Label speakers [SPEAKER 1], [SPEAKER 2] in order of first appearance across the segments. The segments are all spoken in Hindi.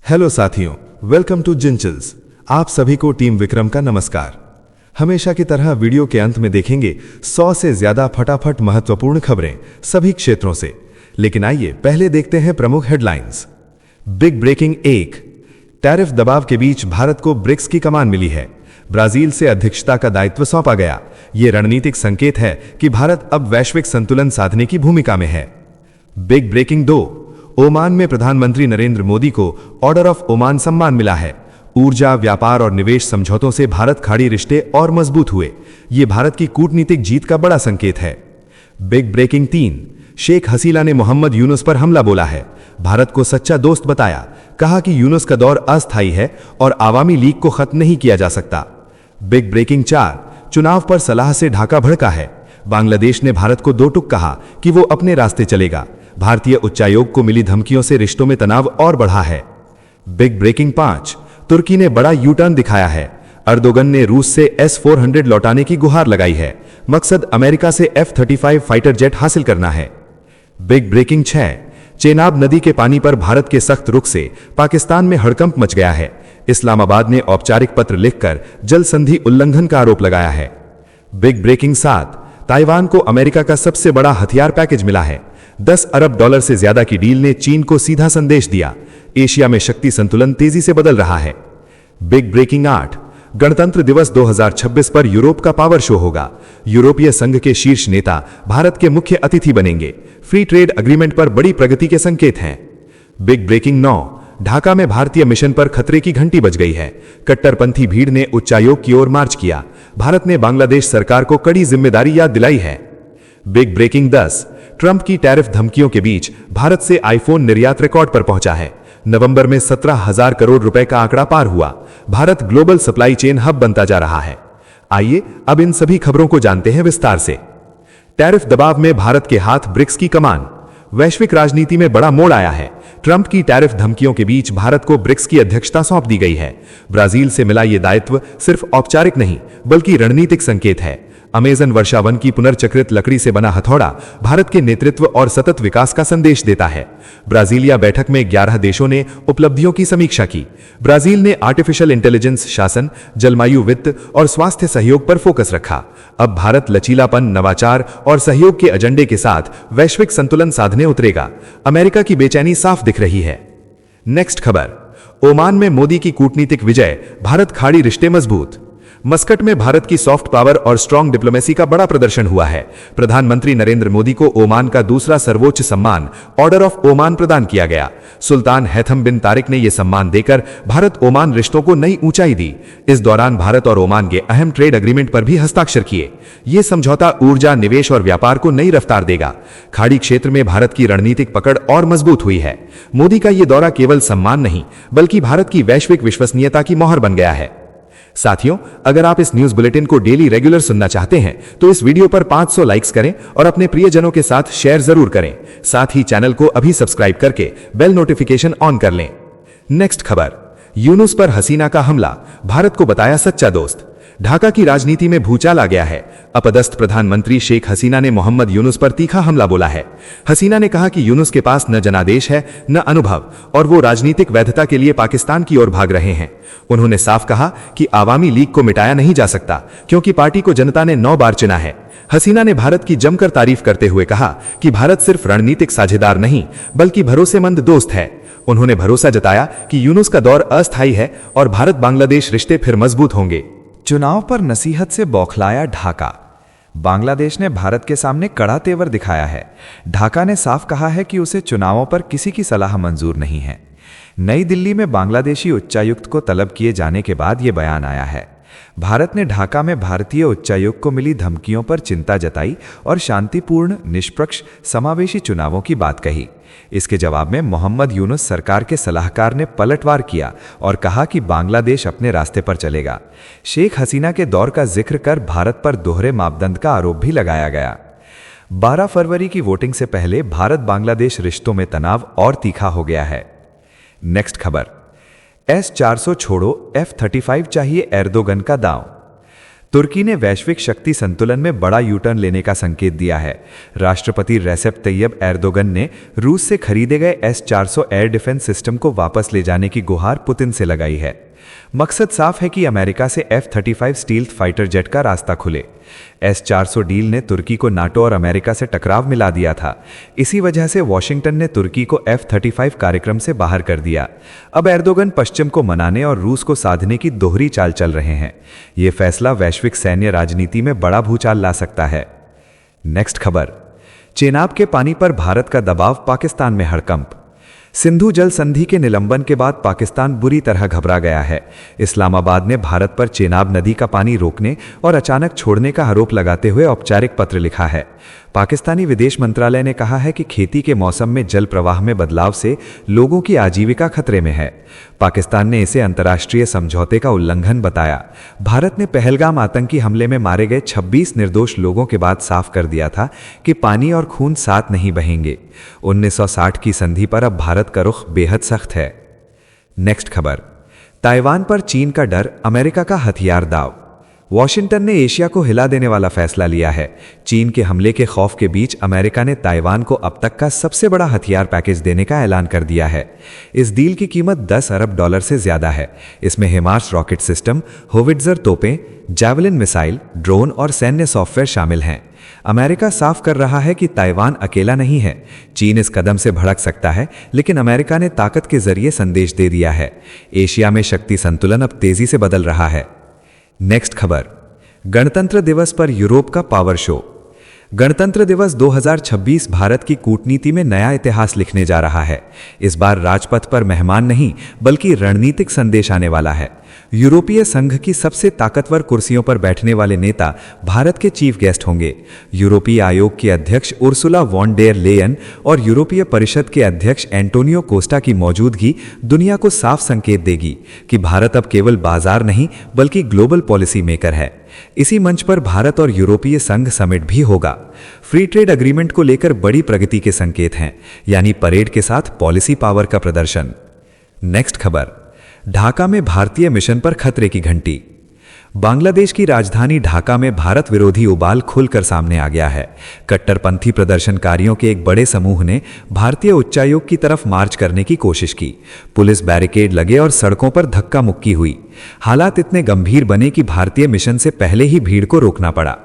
[SPEAKER 1] हेलो साथियों, वेलकम टू जिंचल्स। आप सभी को टीम विक्रम का नमस्कार। हमेशा की तरह वीडियो के अंत में देखेंगे 100 से ज्यादा फटाफट महत्वपूर्ण खबरें सभी क्षेत्रों से। लेकिन आइए पहले देखते हैं प्रमुख हेडलाइंस। बिग ब्रेकिंग 1, टैरिफ दबाव के बीच भारत को ब्रिक्स की कमान मिली है। ब्राजील से अध्यक्षता का दायित्व सौंपा गया। यह रणनीतिक संकेत है कि भारत अब वैश्विक संतुलन साधने की भूमिका में है। बिग ब्रेकिंग 2, ओमान में प्रधानमंत्री नरेंद्र मोदी को ऑर्डर ऑफ ओमान सम्मान मिला है। ऊर्जा, व्यापार और निवेश समझौतों से भारत खाड़ी रिश्ते और मजबूत हुए। ये भारत की कूटनीतिक जीत का बड़ा संकेत है। बिग ब्रेकिंग 3, शेख हसीना ने मोहम्मद यूनुस पर हमला बोला है। भारत को सच्चा दोस्त बताया। कहा कि यूनुस का दौर अस्थायी है और आवामी लीग को खत्म नहीं किया जा सकता। बिग ब्रेकिंग 4, चुनाव पर सलाह से ढाका भड़का है। बांग्लादेश ने भारत को दो टुक कहा कि वो अपने रास्ते चलेगा। भारतीय उच्चायोग को मिली धमकियों से रिश्तों में तनाव और बढ़ा है। बिग ब्रेकिंग 5, तुर्की ने बड़ा यू टर्न दिखाया है। अर्दोगन ने रूस से S-400 लौटाने की गुहार लगाई है। मकसद अमेरिका से F-35 फाइटर जेट हासिल करना है। बिग ब्रेकिंग 6, चेनाब नदी के पानी पर भारत के सख्त रुख से पाकिस्तान में हड़कंप मच गया है। इस्लामाबाद ने औपचारिक पत्र लिखकर जल संधि उल्लंघन का आरोप लगाया है। बिग ब्रेकिंग 7, ताइवान को अमेरिका का सबसे बड़ा हथियार पैकेज मिला है। $10 अरब से ज्यादा की डील ने चीन को सीधा संदेश दिया। एशिया में शक्ति संतुलन तेजी से बदल रहा है। बिग ब्रेकिंग 8, गणतंत्र दिवस 2026 पर यूरोप का पावर शो होगा। यूरोपीय संघ के शीर्ष नेता भारत के मुख्य अतिथि बनेंगे। फ्री ट्रेड एग्रीमेंट पर बड़ी प्रगति के संकेत हैं। बिग ब्रेकिंग 9, ढाका में भारतीय मिशन पर खतरे की घंटी बज गई है। कट्टरपंथी भीड़ ने उच्चायोग की ओर मार्च किया। भारत ने बांग्लादेश सरकार को कड़ी जिम्मेदारी याद दिलाई है। बिग ब्रेकिंग 10, ट्रंप की टैरिफ धमकियों के बीच भारत से आईफोन निर्यात रिकॉर्ड पर पहुंचा है। नवंबर में 17,000 करोड़ रुपए का आंकड़ा पार हुआ। Bharat global supply chain hub बनता जा रहा है। आइए अब इन सभी खबरों को जानते हैं विस्तार से। टैरिफ दबाव में भारत के हाथ ब्रिक्स की कमान। वैश्विक राजनीति में बड़ा मोड़ आया है। ट्रंप की टैरिफ धमकियों के बीच भारत को ब्रिक्स की अध्यक्षता सौंप दी गई है। ब्राजील से मिला यह दायित्व सिर्फ औपचारिक नहीं बल्कि रणनीतिक संकेत है। अमेजन वर्षावन की पुनर्चक्रित लकड़ी से बना हथौड़ा भारत के नेतृत्व और सतत विकास का संदेश देता है। ब्राजीलिया बैठक में 11 देशों ने उपलब्धियों की समीक्षा की। ब्राजील ने आर्टिफिशियल इंटेलिजेंस, शासन, जलवायु वित्त और स्वास्थ्य सहयोग पर फोकस रखा। अब भारत लचीलापन, नवाचार और सहयोग के एजेंडे के साथ वैश्विक संतुलन साधने उतरेगा। अमेरिका की बेचैनी साफ दिख रही है। नेक्स्ट खबर, ओमान में मोदी की कूटनीतिक विजय, भारत खाड़ी रिश्ते मजबूत। मस्कट में भारत की सॉफ्ट पावर और स्ट्रांग डिप्लोमेसी का बड़ा प्रदर्शन हुआ है। प्रधानमंत्री नरेंद्र मोदी को ओमान का दूसरा सर्वोच्च सम्मान ऑर्डर ऑफ ओमान प्रदान किया गया। सुल्तान हैथम बिन तारिक ने यह सम्मान देकर भारत ओमान रिश्तों को नई ऊंचाई दी। इस दौरान भारत और ओमान के अहम ट्रेड एग्रीमेंट पर भी हस्ताक्षर किए। यह समझौता ऊर्जा, निवेश और व्यापार को नई रफ्तार देगा। खाड़ी क्षेत्र में भारत की रणनीतिक पकड़ और मजबूत हुई है। मोदी का यह दौरा केवल सम्मान नहीं बल्कि भारत की वैश्विक विश्वसनीयता की मोहर बन गया है। साथियों, अगर आप इस न्यूज बुलेटिन को डेली रेगुलर सुनना चाहते हैं तो इस वीडियो पर 500 लाइक्स करें और अपने प्रियजनों के साथ शेयर जरूर करें। साथ ही चैनल को अभी सब्सक्राइब करके बेल नोटिफिकेशन ऑन कर लें। नेक्स्ट खबर, यूनुस पर हसीना का हमला, भारत को बताया सच्चा दोस्त। ढाका की राजनीति में भूचाल आ गया है। अपदस्थ प्रधानमंत्री शेख हसीना ने मोहम्मद यूनुस पर तीखा हमला बोला है। हसीना ने कहा कि यूनुस के पास न जनादेश है न अनुभव और वो राजनीतिक वैधता के लिए पाकिस्तान की ओर भाग रहे हैं। उन्होंने साफ कहा कि आवामी लीग को मिटाया नहीं जा सकता क्योंकि पार्टी को जनता ने 9 बार चुना है। हसीना ने भारत की जमकर तारीफ करते हुए कहा कि भारत सिर्फ रणनीतिक साझेदार नहीं बल्कि भरोसेमंद दोस्त है। उन्होंने भरोसा जताया कि यूनुस का दौर अस्थायी है और भारत बांग्लादेश रिश्ते फिर मजबूत होंगे।
[SPEAKER 2] चुनाव पर नसीहत से बौखलाया ढाका। बांग्लादेश ने भारत के सामने कड़ा तेवर दिखाया है। ढाका ने साफ कहा है कि उसे चुनावों पर किसी की सलाह मंजूर नहीं है। नई दिल्ली में बांग्लादेशी उच्चायुक्त को तलब किए जाने के बाद यह बयान आया है। भारत ने ढाका में भारतीय उच्चायुक्त को मिली धमकियों पर चिंता जताई और शांतिपूर्ण, निष्पक्ष, समावेशी चुनावों की बात कही। इसके जवाब में मोहम्मद यूनुस सरकार के सलाहकार ने पलटवार किया और कहा कि बांग्लादेश अपने रास्ते पर चलेगा। शेख हसीना के दौर का जिक्र कर भारत पर दोहरे मापदंड का आरोप भी लगाया गया। 12 फरवरी की वोटिंग से पहले भारत बांग्लादेश रिश्तों में तनाव और तीखा हो गया है। नेक्स्ट खबर, S-400 छोड़ो, F-35 चाहिए, एर्दोगन का दांव। तुर्की ने वैश्विक शक्ति संतुलन में बड़ा यूटर्न लेने का संकेत दिया है। राष्ट्रपति रेसेप तैयब एर्दोगन ने रूस से खरीदे गए S-400 एयर डिफेंस सिस्टम को वापस ले जाने की गुहार पुतिन से लगाई है। मकसद साफ है कि अमेरिका से F-35 स्टील्थ फाइटर जेट का रास्ता खुले। S-400 डील ने तुर्की को नाटो और अमेरिका से टकराव मिला दिया था। इसी वजह से वॉशिंगटन ने तुर्की को F-35 कार्यक्रम से बाहर कर दिया। अब एर्दोगन पश्चिम को मनाने और रूस को साधने की दोहरी चाल चल रहे हैं। ये फैसला वैश्विक सैन्य राजनीति में बड़ा भूचाल ला सकता है। नेक्स्ट खबर, चेनाब के पानी पर भारत का दबाव, पाकिस्तान में हड़कंप। सिंधु जल संधि के निलंबन के बाद पाकिस्तान बुरी तरह घबरा गया है। इस्लामाबाद ने भारत पर चेनाब नदी का पानी रोकने और अचानक छोड़ने का आरोप लगाते हुए औपचारिक पत्र लिखा है। पाकिस्तानी विदेश मंत्रालय ने कहा है कि खेती के मौसम में जल प्रवाह में बदलाव से लोगों की आजीविका खतरे में है। पाकिस्तान ने इसे अंतर्राष्ट्रीय समझौते का उल्लंघन बताया। भारत ने पहलगाम आतंकी हमले में मारे गए 26 निर्दोष लोगों के बाद साफ कर दिया था कि पानी और खून साथ नहीं बहेंगे। 1960 की संधि पर अब भारत का रुख बेहद सख्त है। नेक्स्ट खबर, ताइवान पर चीन का डर, अमेरिका का हथियार दाव। वॉशिंगटन ने एशिया को हिला देने वाला फैसला लिया है। चीन के हमले के खौफ के बीच अमेरिका ने ताइवान को अब तक का सबसे बड़ा हथियार पैकेज देने का ऐलान कर दिया है। इस डील की कीमत $10 अरब से ज्यादा है। इसमें हिमार्स रॉकेट सिस्टम, होविट्जर तोपें, जैवलिन मिसाइल, ड्रोन और सैन्य सॉफ्टवेयर शामिल हैं। अमेरिका साफ कर रहा है कि ताइवान अकेला नहीं है। चीन इस कदम से भड़क सकता है, लेकिन अमेरिका ने ताकत के जरिए संदेश दे दिया है। एशिया में शक्ति संतुलन अब तेजी से बदल रहा है। नेक्स्ट खबर, गणतंत्र दिवस पर यूरोप का पावर शो। गणतंत्र दिवस 2026 भारत की कूटनीति में नया इतिहास लिखने जा रहा है। इस बार राजपथ पर मेहमान नहीं बल्कि रणनीतिक संदेश आने वाला है। यूरोपीय संघ की सबसे ताकतवर कुर्सियों पर बैठने वाले नेता भारत के चीफ गेस्ट होंगे। यूरोपीय आयोग के अध्यक्ष उर्सुला वॉन डेर लेयन और यूरोपीय परिषद के अध्यक्ष एंटोनियो कोस्टा की मौजूदगी दुनिया को साफ संकेत देगी कि भारत अब केवल बाजार नहीं बल्कि ग्लोबल पॉलिसी मेकर है। इसी मंच पर भारत और यूरोपीय संघ समिट भी होगा। फ्री ट्रेड एग्रीमेंट को लेकर बड़ी प्रगति के संकेत हैं, यानी परेड के साथ पॉलिसी पावर का प्रदर्शन। नेक्स्ट खबर, ढाका में भारतीय मिशन पर खतरे की घंटी। बांग्लादेश की राजधानी ढाका में भारत विरोधी उबाल खुलकर सामने आ गया है। कट्टरपंथी प्रदर्शनकारियों के एक बड़े समूह ने भारतीय उच्चायोग की तरफ मार्च करने की कोशिश की। पुलिस बैरिकेड लगे और सड़कों पर धक्का मुक्की हुई। हालात इतने गंभीर बने कि भारतीय मिशन से पहले ही भीड़ को रोकना पड़ा।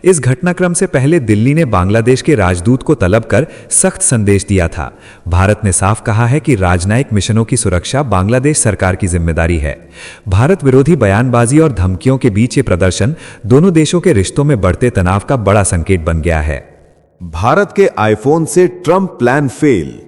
[SPEAKER 2] इस घटनाक्रम से पहले दिल्ली ने बांग्लादेश के राजदूत को तलब कर सख्त संदेश दिया था। भारत ने साफ कहा है कि राजनयिक मिशनों की सुरक्षा बांग्लादेश सरकार की जिम्मेदारी है। भारत विरोधी बयानबाजी और धमकियों के बीच ये प्रदर्शन दोनों देशों के रिश्तों में बढ़ते तनाव का बड़ा संकेत बन गया है।
[SPEAKER 1] भारत के आईफोन से ट्रंप प्लान फेल।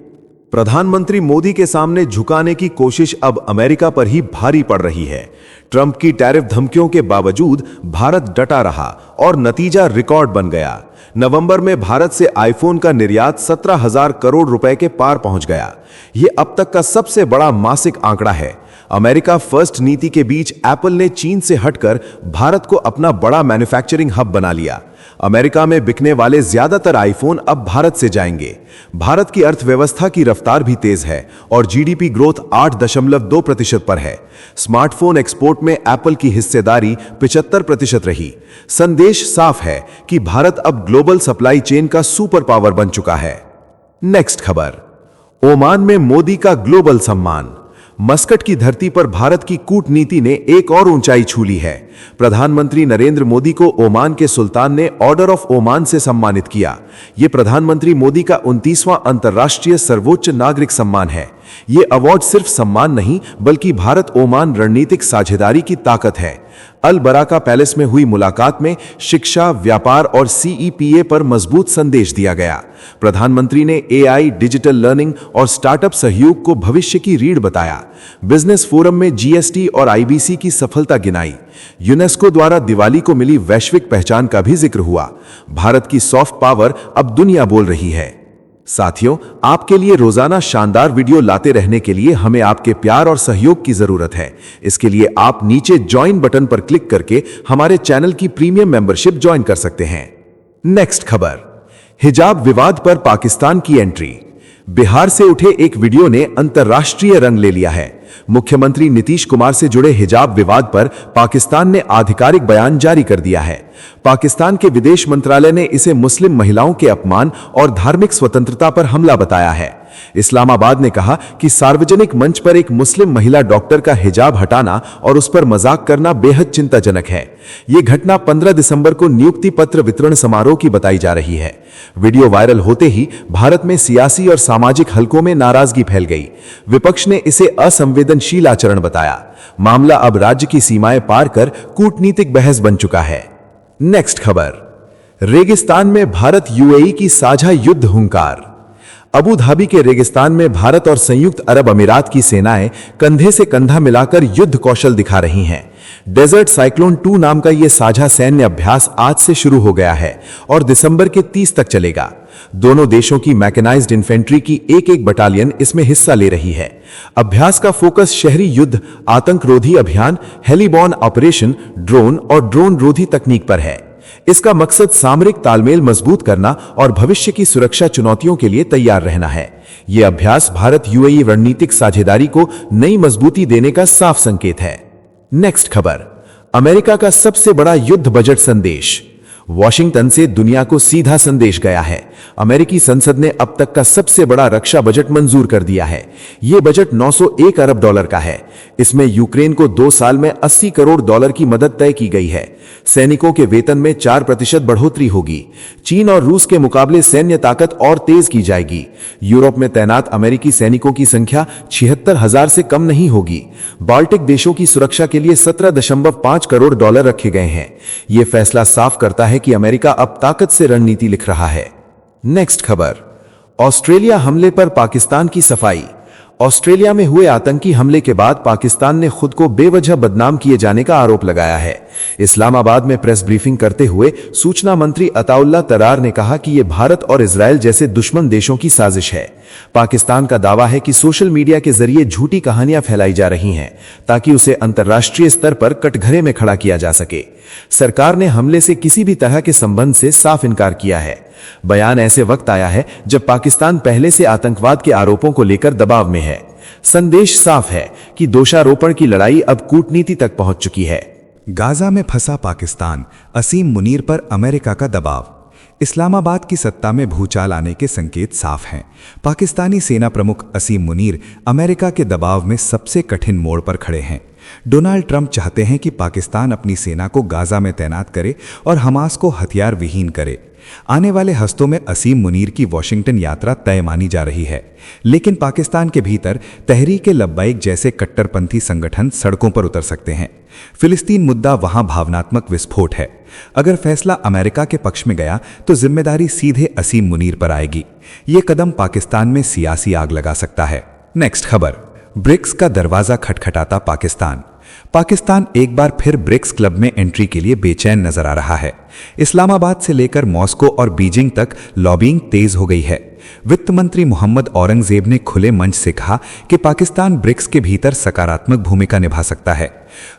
[SPEAKER 1] प्रधानमंत्री मोदी के सामने झुकाने की कोशिश अब अमेरिका पर ही भारी पड़ रही है। ट्रंप की टैरिफ धमकियों के बावजूद भारत डटा रहा और नतीजा रिकॉर्ड बन गया। नवंबर में भारत से आईफोन का निर्यात 17,000 करोड़ रुपए के पार पहुंच गया। यह अब तक का सबसे बड़ा मासिक आंकड़ा है। अमेरिका फर्स्ट नीति के बीच एप्पल ने चीन से हटकर भारत को अपना बड़ा मैन्युफैक्चरिंग हब बना लिया। अमेरिका में बिकने वाले ज्यादातर आईफोन अब भारत से जाएंगे। भारत की अर्थव्यवस्था की रफ्तार भी तेज है और जीडीपी ग्रोथ 8.2% पर है। स्मार्टफोन एक्सपोर्ट में एप्पल की हिस्सेदारी 75% रही। संदेश साफ है कि भारत अब ग्लोबल सप्लाई चेन का सुपर पावर बन चुका है। नेक्स्ट खबर, ओमान में मोदी का ग्लोबल सम्मान। मस्कट की धरती पर भारत की कूटनीति ने एक और ऊंचाई छू ली है। प्रधानमंत्री नरेंद्र मोदी को ओमान के सुल्तान ने ऑर्डर ऑफ ओमान से सम्मानित किया। यह प्रधानमंत्री मोदी का 29वां अंतर्राष्ट्रीय सर्वोच्च नागरिक सम्मान है। यह अवार्ड सिर्फ सम्मान नहीं बल्कि भारत ओमान रणनीतिक साझेदारी की ताकत है। अल बराका पैलेस में हुई मुलाकात में शिक्षा, व्यापार और सीईपीए पर मजबूत संदेश दिया गया। प्रधानमंत्री ने एआई, डिजिटल लर्निंग और स्टार्टअप सहयोग को भविष्य की रीढ़ बताया। बिजनेस फोरम में जीएसटी और आईबीसी की सफलता गिनाई। यूनेस्को द्वारा दिवाली को मिली वैश्विक पहचान का भी जिक्र हुआ। भारत की सॉफ्ट पावर अब दुनिया बोल रही है। साथियों, आपके लिए रोजाना शानदार वीडियो लाते रहने के लिए हमें आपके प्यार और सहयोग की जरूरत है। इसके लिए आप नीचे ज्वाइन बटन पर क्लिक करके हमारे चैनल की प्रीमियम मेंबरशिप ज्वाइन कर सकते हैं। नेक्स्ट खबर, हिजाब विवाद पर पाकिस्तान की एंट्री। बिहार से उठे एक वीडियो ने अंतर्राष्ट्रीय रंग ले लिया है।
[SPEAKER 3] मुख्यमंत्री नीतीश कुमार से जुड़े हिजाब विवाद पर पाकिस्तान ने आधिकारिक बयान जारी कर दिया है। पाकिस्तान के विदेश मंत्रालय ने इसे मुस्लिम महिलाओं के अपमान और धार्मिक स्वतंत्रता पर हमला बताया है। इस्लामाबाद ने कहा कि सार्वजनिक मंच पर एक मुस्लिम महिला डॉक्टर का हिजाब हटाना और उस पर मजाक करना बेहद चिंताजनक है। यह घटना 15 दिसंबर को नियुक्ति पत्र वितरण समारोह की बताई जा रही है। वीडियो वायरल होते ही भारत में सियासी और सामाजिक हलकों में नाराजगी फैल गई। विपक्ष ने इसे असंवेदनशील आचरण बताया। मामला अब राज्य की सीमाएं पार कर कूटनीतिक बहस बन चुका है। नेक्स्ट खबर, रेगिस्तान में भारत यूएई की साझा युद्ध हुंकार। अबू धाबी के रेगिस्तान में भारत और संयुक्त अरब अमीरात की सेनाएं कंधे से कंधा मिलाकर युद्ध कौशल दिखा रही हैं। डेजर्ट साइक्लोन 2 नाम का यह साझा सैन्य अभ्यास आज से शुरू हो गया है और दिसंबर के 30 तक चलेगा। दोनों देशों की मैकेनाइज्ड इन्फेंट्री की एक बटालियन इसमें हिस्सा ले रही है। अभ्यास का फोकस शहरी युद्ध, आतंकरोधी अभियान, हेलीबॉर्न ऑपरेशन, ड्रोन और ड्रोन रोधी तकनीक पर है। इसका मकसद सामरिक तालमेल मजबूत करना और भविष्य की सुरक्षा चुनौतियों के लिए तैयार रहना है। यह अभ्यास भारत यूएई रणनीतिक साझेदारी को नई मजबूती देने का साफ संकेत है। नेक्स्ट खबर, अमेरिका का सबसे बड़ा युद्ध बजट संदेश। वॉशिंगटन से दुनिया को सीधा संदेश गया है। अमेरिकी संसद ने अब तक का सबसे बड़ा रक्षा बजट मंजूर कर दिया है। यह बजट 901 अरब डॉलर का है। इसमें यूक्रेन को 2 साल में 80 करोड़ डॉलर की मदद तय की गई है। सैनिकों के वेतन में 4% बढ़ोतरी होगी। चीन और रूस के मुकाबले सैन्य ताकत और तेज की जाएगी। यूरोप में तैनात अमेरिकी सैनिकों की संख्या 76,000 से कम नहीं होगी। बाल्टिक देशों की सुरक्षा के लिए 17.5 करोड़ डॉलर रखे गए हैं। यह फैसला साफ करता है कि अमेरिका अब ताकत से रणनीति लिख रहा है। नेक्स्ट खबर, ऑस्ट्रेलिया हमले पर पाकिस्तान की सफाई। ऑस्ट्रेलिया में हुए आतंकी हमले के बाद पाकिस्तान ने खुद को बेवजह बदनाम किए जाने का आरोप लगाया है। इस्लामाबाद में प्रेस ब्रीफिंग करते हुए सूचना मंत्री अताउल्ला तरार ने कहा कि यह भारत और इजरायल जैसे दुश्मन देशों की साजिश है। पाकिस्तान का दावा है कि सोशल मीडिया के जरिए झूठी कहानियां फैलाई जा रही हैं ताकि उसे अंतर्राष्ट्रीय स्तर पर कटघरे में खड़ा किया जा सके। सरकार ने हमले से किसी भी तरह के संबंध से साफ इनकार किया है। बयान ऐसे वक्त आया है जब पाकिस्तान पहले से आतंकवाद के आरोपों को लेकर दबाव में है। संदेश साफ है कि दोषारोपण की लड़ाई अब कूटनीति तक पहुंच चुकी है।
[SPEAKER 1] गाजा में फंसा पाकिस्तान, असीम मुनीर पर अमेरिका का दबाव। इस्लामाबाद की सत्ता में भूचाल आने के संकेत साफ हैं। पाकिस्तानी सेना प्रमुख असीम मुनीर अमेरिका के दबाव में सबसे कठिन मोड़ पर खड़े हैं। डोनाल्ड ट्रंप चाहते हैं कि पाकिस्तान अपनी सेना को गाजा में तैनात करे और हमास को हथियार विहीन करे। आने वाले हफ्तों में असीम मुनीर की वॉशिंगटन यात्रा तय मानी जा रही है, लेकिन पाकिस्तान के भीतर तहरीक-ए-लब्बाइक जैसे कट्टरपंथी संगठन सड़कों पर उतर सकते हैं। फिलिस्तीन मुद्दा वहां भावनात्मक विस्फोट है। अगर फैसला अमेरिका के पक्ष में गया तो जिम्मेदारी सीधे असीम मुनीर पर आएगी। ये कदम पाकिस्तान में सियासी आग लगा सकता है। नेक्स्ट खबर, ब्रिक्स का दरवाजा खटखटाता पाकिस्तान। पाकिस्तान एक बार फिर ब्रिक्स क्लब में एंट्री के लिए बेचैन नजर आ रहा है। इस्लामाबाद से लेकर मॉस्को और बीजिंग तक लॉबिंग तेज हो गई है। वित्त मंत्री मोहम्मद औरंगजेब ने खुले मंच से कहा कि पाकिस्तान ब्रिक्स के भीतर सकारात्मक भूमिका निभा सकता है।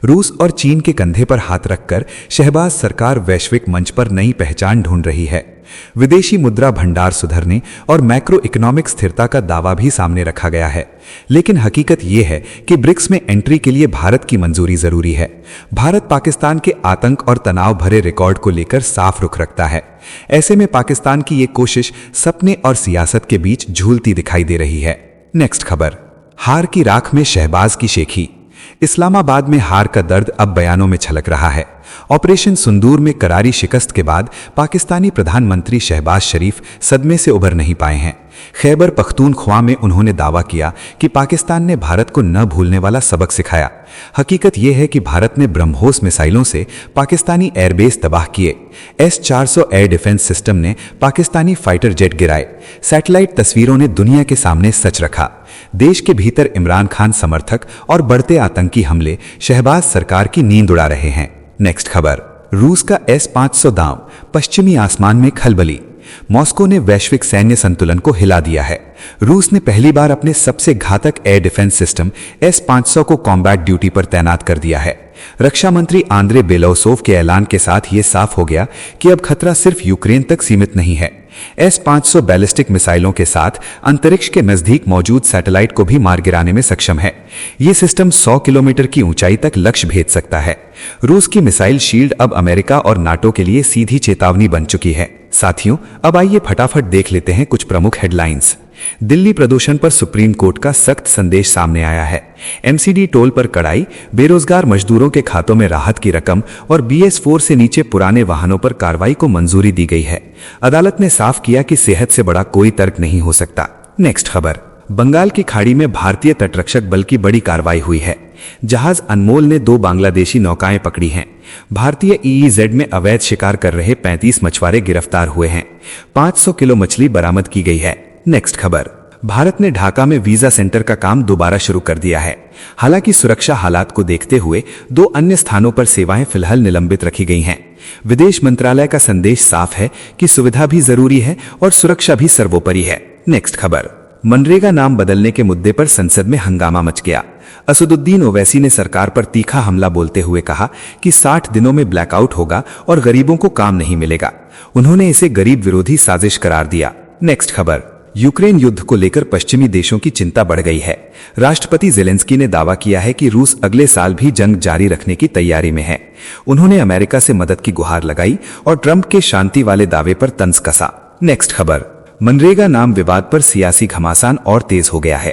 [SPEAKER 1] रूस और चीन के कंधे पर हाथ रखकर शहबाज सरकार वैश्विक मंच पर नई पहचान ढूंढ रही है। विदेशी मुद्रा भंडार सुधरने और मैक्रो इकोनॉमिक स्थिरता का दावा भी सामने रखा गया है, लेकिन हकीकत यह है कि ब्रिक्स में एंट्री के लिए भारत की मंजूरी जरूरी है। भारत पाकिस्तान के आतंक और तनाव भरे रिकॉर्ड को लेकर साफ रुख रखता है। ऐसे में पाकिस्तान की ये कोशिश सपने और सियासत के बीच झूलती दिखाई दे रही है। नेक्स्ट खबर, हार की राख में शहबाज की शेखी। इस्लामाबाद में हार का दर्द अब बयानों में छलक रहा है। ऑपरेशन सिंदूर में करारी शिकस्त के बाद पाकिस्तानी प्रधानमंत्री शहबाज शरीफ सदमे से उबर नहीं पाए हैं। खैबर पख्तूनख्वा में उन्होंने दावा किया कि पाकिस्तान ने भारत को न भूलने वाला सबक सिखाया। हकीकत यह है कि भारत ने ब्रह्मोस मिसाइलों से पाकिस्तानी एयरबेस तबाह किए। S-400 एयर डिफेंस सिस्टम ने पाकिस्तानी फाइटर जेट गिराए। सैटेलाइट तस्वीरों ने दुनिया के सामने सच रखा। देश के भीतर इमरान खान समर्थक और बढ़ते आतंकी हमले शहबाज सरकार की नींद उड़ा रहे हैं। नेक्स्ट खबर, रूस का S-500 दांव, पश्चिमी आसमान में खलबली। मॉस्को ने वैश्विक सैन्य संतुलन को हिला दिया है। रूस ने पहली बार अपने सबसे घातक एयर डिफेंस सिस्टम S-500 को कॉम्बैट ड्यूटी पर तैनात कर दिया है। रक्षा मंत्री आंद्रे बेलोसोव के ऐलान के साथ ये साफ हो गया कि अब खतरा सिर्फ यूक्रेन तक सीमित नहीं है।
[SPEAKER 2] S-500 बैलिस्टिक मिसाइलों के साथ अंतरिक्ष के नजदीक मौजूद सैटेलाइट को भी मार गिराने में सक्षम है। ये सिस्टम 100 किलोमीटर की ऊंचाई तक लक्ष्य भेद सकता है। रूस की मिसाइल शील्ड अब अमेरिका और नाटो के लिए सीधी चेतावनी बन चुकी है। साथियों, अब आइए फटाफट देख लेते हैं कुछ प्रमुख हेडलाइंस। दिल्ली प्रदूषण पर सुप्रीम कोर्ट का सख्त संदेश सामने आया है। एमसीडी टोल पर कड़ाई, बेरोजगार मजदूरों के खातों में राहत की रकम और BS4 से नीचे पुराने वाहनों पर कार्रवाई को मंजूरी दी गई है। अदालत ने साफ किया कि सेहत से बड़ा कोई तर्क नहीं हो सकता। नेक्स्ट खबर, बंगाल की खाड़ी में भारतीय तटरक्षक बल की बड़ी कार्रवाई हुई है। जहाज अनमोल ने 2 बांग्लादेशी नौकाएं पकड़ी हैं। भारतीय EEZ में अवैध शिकार कर रहे 35 मछुआरे गिरफ्तार हुए हैं। 500 किलो मछली बरामद की गई है। नेक्स्ट खबर, भारत ने ढाका में वीजा सेंटर का काम दोबारा शुरू कर दिया है। हालांकि सुरक्षा हालात को देखते हुए 2 अन्य स्थानों पर सेवाएं फिलहाल निलंबित रखी गई हैं। विदेश मंत्रालय का संदेश साफ है कि सुविधा भी जरूरी है और सुरक्षा भी सर्वोपरि है। नेक्स्ट खबर, मनरेगा नाम बदलने के मुद्दे पर संसद में हंगामा मच गया। असदुद्दीन ओवैसी ने सरकार पर तीखा हमला बोलते हुए कहा कि 60 दिनों में ब्लैकआउट होगा और गरीबों को काम नहीं मिलेगा। उन्होंने इसे गरीब विरोधी साजिश करार दिया। नेक्स्ट खबर, यूक्रेन युद्ध को लेकर पश्चिमी देशों की चिंता बढ़ गई है। राष्ट्रपति जेलेंस्की ने दावा किया है कि रूस अगले साल भी जंग जारी रखने की तैयारी में है। उन्होंने अमेरिका से मदद की गुहार लगाई और ट्रंप के शांति वाले दावे पर तंज कसा। नेक्स्ट खबर, मनरेगा नाम विवाद पर सियासी घमासान और तेज हो गया है।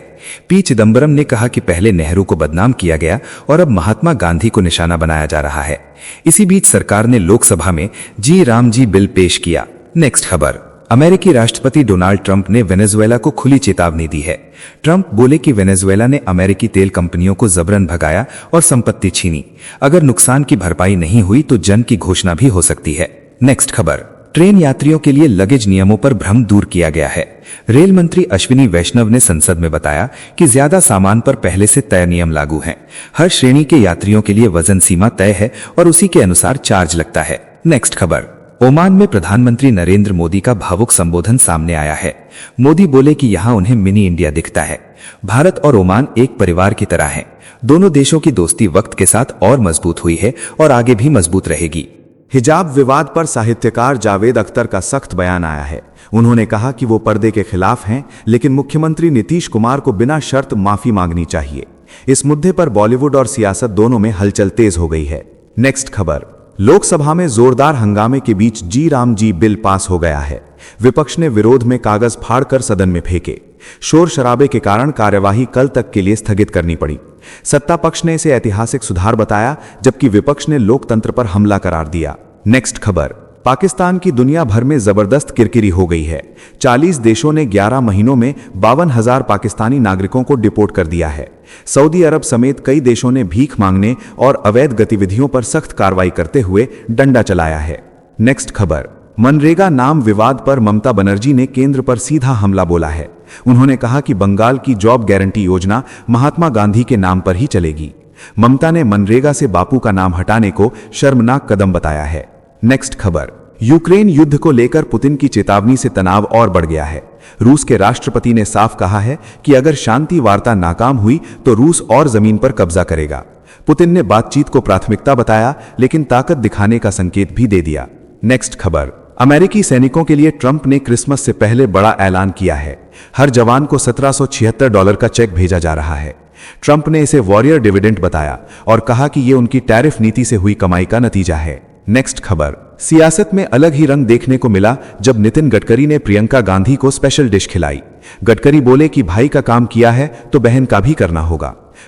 [SPEAKER 2] पी चिदंबरम ने कहा कि पहले नेहरू को बदनाम किया गया और अब महात्मा गांधी को निशाना बनाया जा रहा है। इसी बीच सरकार ने लोकसभा में जी राम जी बिल पेश किया। नेक्स्ट खबर, अमेरिकी राष्ट्रपति डोनाल्ड ट्रंप ने वेनेजुएला को खुली चेतावनी दी है। ट्रंप बोले कि वेनेजुएला ने अमेरिकी तेल कंपनियों को जबरन भगाया और संपत्ति छीनी। अगर नुकसान की भरपाई नहीं हुई तो जंग की घोषणा भी हो सकती है। नेक्स्ट खबर, ट्रेन यात्रियों के लिए लगेज नियमों पर भ्रम दूर किया गया है। रेल मंत्री अश्विनी वैष्णव ने संसद में बताया कि ज्यादा सामान पर पहले से तय नियम लागू हैं। हर श्रेणी के यात्रियों के लिए वजन सीमा तय है और उसी के अनुसार चार्ज लगता है। नेक्स्ट खबर, ओमान में प्रधानमंत्री नरेंद्र मोदी का भावुक संबोधन सामने आया है। मोदी बोले कि यहां उन्हें मिनी इंडिया दिखता है। भारत और ओमान एक परिवार की तरह हैं। दोनों देशों की दोस्ती वक्त के साथ और मजबूत हुई है और आगे भी मजबूत रहेगी।
[SPEAKER 1] हिजाब विवाद पर साहित्यकार जावेद अख्तर का सख्त बयान आया है। उन्होंने कहा कि वो पर्दे के खिलाफ हैं, लेकिन मुख्यमंत्री नीतीश कुमार को बिना शर्त माफी मांगनी चाहिए। इस मुद्दे पर बॉलीवुड और सियासत दोनों में हलचल तेज हो गई है। नेक्स्ट खबर, लोकसभा में जोरदार हंगामे के बीच जी राम जी बिल पास हो गया है। विपक्ष ने विरोध में कागज फाड़कर सदन में फेंके। शोर शराबे के कारण कार्यवाही कल तक के लिए स्थगित करनी पड़ी। सत्ता पक्ष ने इसे ऐतिहासिक सुधार बताया, जबकि विपक्ष ने लोकतंत्र पर हमला करार दिया। नेक्स्ट खबर, पाकिस्तान की दुनिया भर में जबरदस्त किरकिरी हो गई है। 40 देशों ने 11 महीनों में 52,000 पाकिस्तानी नागरिकों को डिपोर्ट कर दिया है। सऊदी अरब समेत कई देशों ने भीख मांगने और अवैध गतिविधियों पर सख्त कार्रवाई करते हुए डंडा चलाया है। नेक्स्ट खबर, मनरेगा नाम विवाद पर ममता बनर्जी ने केंद्र पर सीधा हमला बोला है। उन्होंने कहा कि बंगाल की जॉब गारंटी योजना महात्मा गांधी के नाम पर ही चलेगी। ममता ने मनरेगा से बापू का नाम हटाने को शर्मनाक कदम बताया है। नेक्स्ट खबर, यूक्रेन युद्ध को लेकर पुतिन की चेतावनी से तनाव और बढ़ गया है। रूस के राष्ट्रपति ने साफ कहा है कि अगर शांति वार्ता नाकाम हुई तो रूस और जमीन पर कब्जा करेगा। पुतिन ने बातचीत को प्राथमिकता बताया, लेकिन ताकत दिखाने का संकेत भी दे दिया। नेक्स्ट खबर, अमेरिकी सैनिकों के लिए ट्रंप ने क्रिसमस से पहले बड़ा ऐलान किया है। हर जवान को $1776 का चेक भेजा जा रहा है। ट्रंप ने इसे वॉरियर डिविडेंड बताया और कहा कि यह उनकी टैरिफ नीति से हुई कमाई का नतीजा है। नेक्स्ट खबर, सियासत में अलग ही रंग देखने को मिला जब नितिन गडकरी ने प्रियंका गांधी को स्पेशल डिश खिलाई। गडकरी बोले कि भाई का काम किया है तो बहन का भी करना होगा।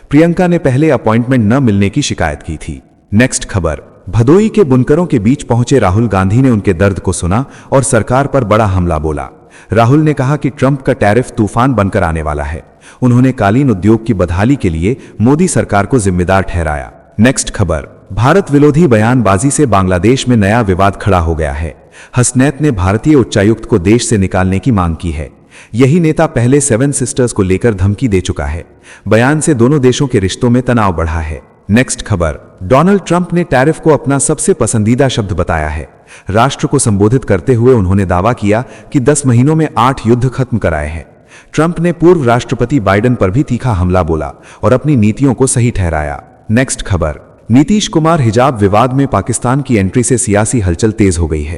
[SPEAKER 1] प्रियंका ने पहले अपॉइंटमेंट न मिलने की शिकायत की थी। नेक्स्ट खबर, भदोई के बुनकरों के बीच पहुंचे राहुल गांधी ने उनके दर्द को सुना और सरकार पर बड़ा हमला बोला। राहुल ने कहा कि ट्रंप का टैरिफ तूफान बनकर आने वाला है। उन्होंने कालीन उद्योग की बदहाली के लिए मोदी सरकार को जिम्मेदार ठहराया। नेक्स्ट खबर, भारत विरोधी बयानबाजी से बांग्लादेश में नया विवाद खड़ा हो गया है। हसनैत ने भारतीय उच्चायुक्त को देश से निकालने की मांग की है। यही नेता पहले 7 सिस्टर्स को लेकर धमकी दे चुका है। बयान से दोनों देशों के रिश्तों में तनाव बढ़ा है। नेक्स्ट खबर, डोनाल्ड ट्रंप ने टैरिफ को अपना सबसे पसंदीदा शब्द बताया है। राष्ट्र को संबोधित करते हुए उन्होंने दावा किया कि 10 महीनों में 8 युद्ध खत्म कराए हैं। ट्रंप ने पूर्व राष्ट्रपति बाइडेन पर भी तीखा हमला बोला और अपनी नीतियों को सही ठहराया। नेक्स्ट खबर,
[SPEAKER 3] नीतीश कुमार हिजाब विवाद में पाकिस्तान की एंट्री से सियासी हलचल तेज हो गई है।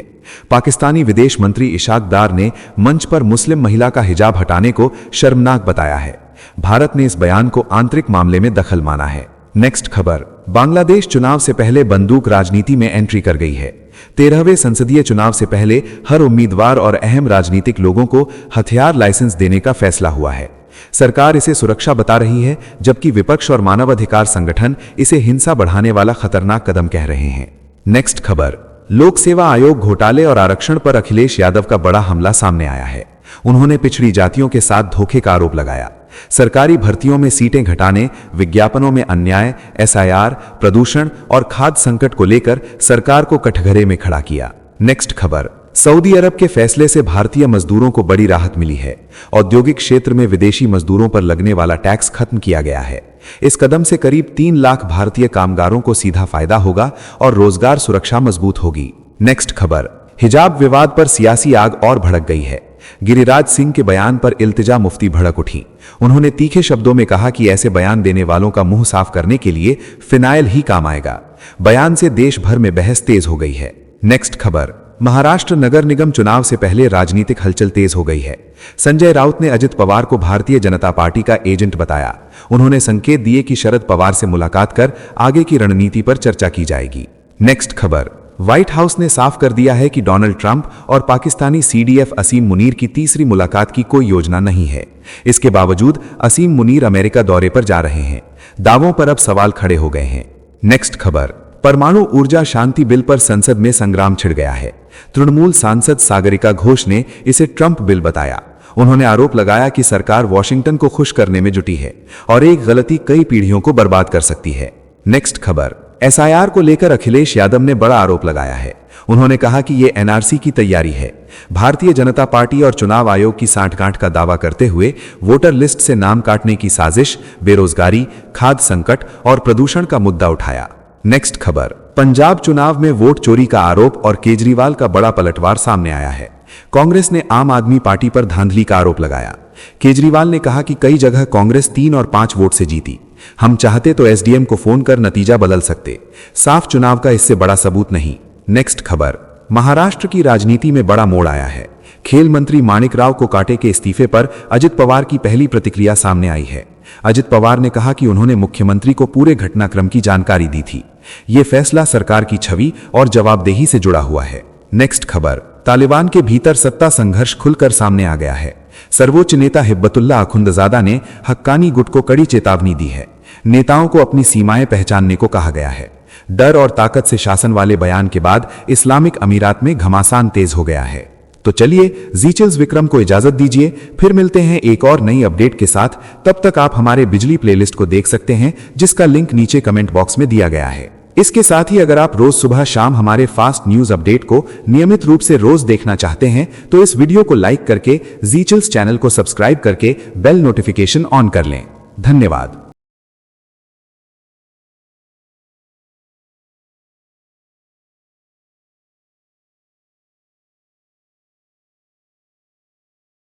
[SPEAKER 3] पाकिस्तानी विदेश मंत्री इशाक डार ने मंच पर मुस्लिम महिला का हिजाब हटाने को शर्मनाक बताया है। भारत ने इस बयान को आंतरिक मामले में दखल माना है। नेक्स्ट खबर, बांग्लादेश चुनाव से पहले बंदूक राजनीति में एंट्री कर गई है। 13वें संसदीय चुनाव से पहले हर उम्मीदवार और अहम राजनीतिक लोगों को हथियार लाइसेंस देने का फैसला हुआ है। सरकार इसे सुरक्षा बता रही है, जबकि विपक्ष और मानवाधिकार संगठन इसे हिंसा बढ़ाने वाला खतरनाक कदम कह रहे हैं। नेक्स्ट खबर, लोक सेवा आयोग घोटाले और आरक्षण पर अखिलेश यादव का बड़ा हमला सामने आया है। उन्होंने पिछड़ी जातियों के साथ धोखे का आरोप लगाया। सरकारी भर्तियों में सीटें घटाने, विज्ञापनों में अन्याय, एसआईआर, प्रदूषण और खाद्य संकट को लेकर सरकार को कठघरे में खड़ा किया। नेक्स्ट खबर, सऊदी अरब के फैसले से भारतीय मजदूरों को बड़ी राहत मिली है। औद्योगिक क्षेत्र में विदेशी मजदूरों पर लगने वाला टैक्स खत्म किया गया है। इस कदम से करीब 3 लाख भारतीय कामगारों को सीधा फायदा होगा और रोजगार सुरक्षा मजबूत होगी। नेक्स्ट खबर, हिजाब विवाद पर सियासी आग और भड़क गई है। गिरिराज सिंह के बयान पर इल्तिजा मुफ्ती भड़क उठी। उन्होंने तीखे शब्दों में कहा कि ऐसे बयान देने वालों का मुंह साफ करने के लिए फिनाइल ही काम आएगा। बयान से देश भर में बहस तेज हो गई है। नेक्स्ट खबर, महाराष्ट्र नगर निगम चुनाव से पहले राजनीतिक हलचल तेज हो गई है। संजय राउत ने अजित पवार को भारतीय जनता पार्टी का एजेंट बताया। उन्होंने संकेत दिए कि शरद पवार से मुलाकात कर आगे की रणनीति पर चर्चा की जाएगी। नेक्स्ट खबर, व्हाइट हाउस ने साफ कर दिया है कि डोनाल्ड ट्रंप और पाकिस्तानी सीडीएफ असीम मुनीर की तीसरी मुलाकात की कोई योजना नहीं है। इसके बावजूद असीम मुनीर अमेरिका दौरे पर जा रहे हैं। दावों पर अब सवाल खड़े हो गए हैं। नेक्स्ट खबर, परमाणु ऊर्जा शांति बिल पर संसद में संग्राम छिड़ गया है। तृणमूल सांसद सागरिका घोष ने इसे ट्रंप बिल बताया। उन्होंने आरोप लगाया कि सरकार वॉशिंगटन को खुश करने में जुटी है और एक गलती कई पीढ़ियों को बर्बाद कर सकती है। नेक्स्ट खबर, एसआईआर को लेकर अखिलेश यादव ने बड़ा आरोप लगाया है। उन्होंने कहा कि यह एनआरसी की तैयारी है। भारतीय जनता पार्टी और चुनाव आयोग की सांठगांठ का दावा करते हुए वोटर लिस्ट से नाम काटने की साजिश, बेरोजगारी, खाद्य संकट और प्रदूषण का मुद्दा उठाया। नेक्स्ट खबर, पंजाब चुनाव में वोट चोरी का आरोप और केजरीवाल का बड़ा पलटवार सामने आया है। कांग्रेस ने आम आदमी पार्टी पर धांधली का आरोप लगाया। केजरीवाल ने कहा कि कई जगह कांग्रेस 3 और 5 वोट से जीती। हम चाहते तो एसडीएम को फोन कर नतीजा बदल सकते। साफ चुनाव का इससे बड़ा सबूत नहीं। नेक्स्ट खबर, महाराष्ट्र की राजनीति में बड़ा मोड़ आया है। खेल मंत्री माणिक राव कोकाटे के इस्तीफे पर अजित पवार की पहली प्रतिक्रिया सामने आई है। अजित पवार ने कहा कि उन्होंने मुख्यमंत्री को पूरे घटनाक्रम की जानकारी दी थी। यह फैसला सरकार की छवि और जवाबदेही से जुड़ा हुआ है। नेक्स्ट खबर, तालिबान के भीतर सत्ता संघर्ष खुलकर सामने आ गया है। सर्वोच्च नेता हिब्बतुल्लाह अखुंदजादा ने हक्कानी गुट को कड़ी चेतावनी दी है। नेताओं को अपनी सीमाएं पहचानने को कहा गया है। डर और ताकत से शासन वाले बयान के बाद इस्लामिक अमीरात में घमासान तेज हो गया है। तो चलिए जीचिल्स विक्रम को इजाजत दीजिए, फिर मिलते हैं एक और नई अपडेट के साथ। तब तक आप हमारे बिजली प्लेलिस्ट को देख सकते हैं, जिसका लिंक नीचे कमेंट बॉक्स में दिया गया है। इसके साथ ही अगर आप रोज सुबह शाम हमारे फास्ट न्यूज अपडेट को नियमित रूप से रोज देखना चाहते हैं तो इस वीडियो को लाइक करके जीचिल्स चैनल को सब्सक्राइब करके बेल नोटिफिकेशन ऑन कर लें। धन्यवाद।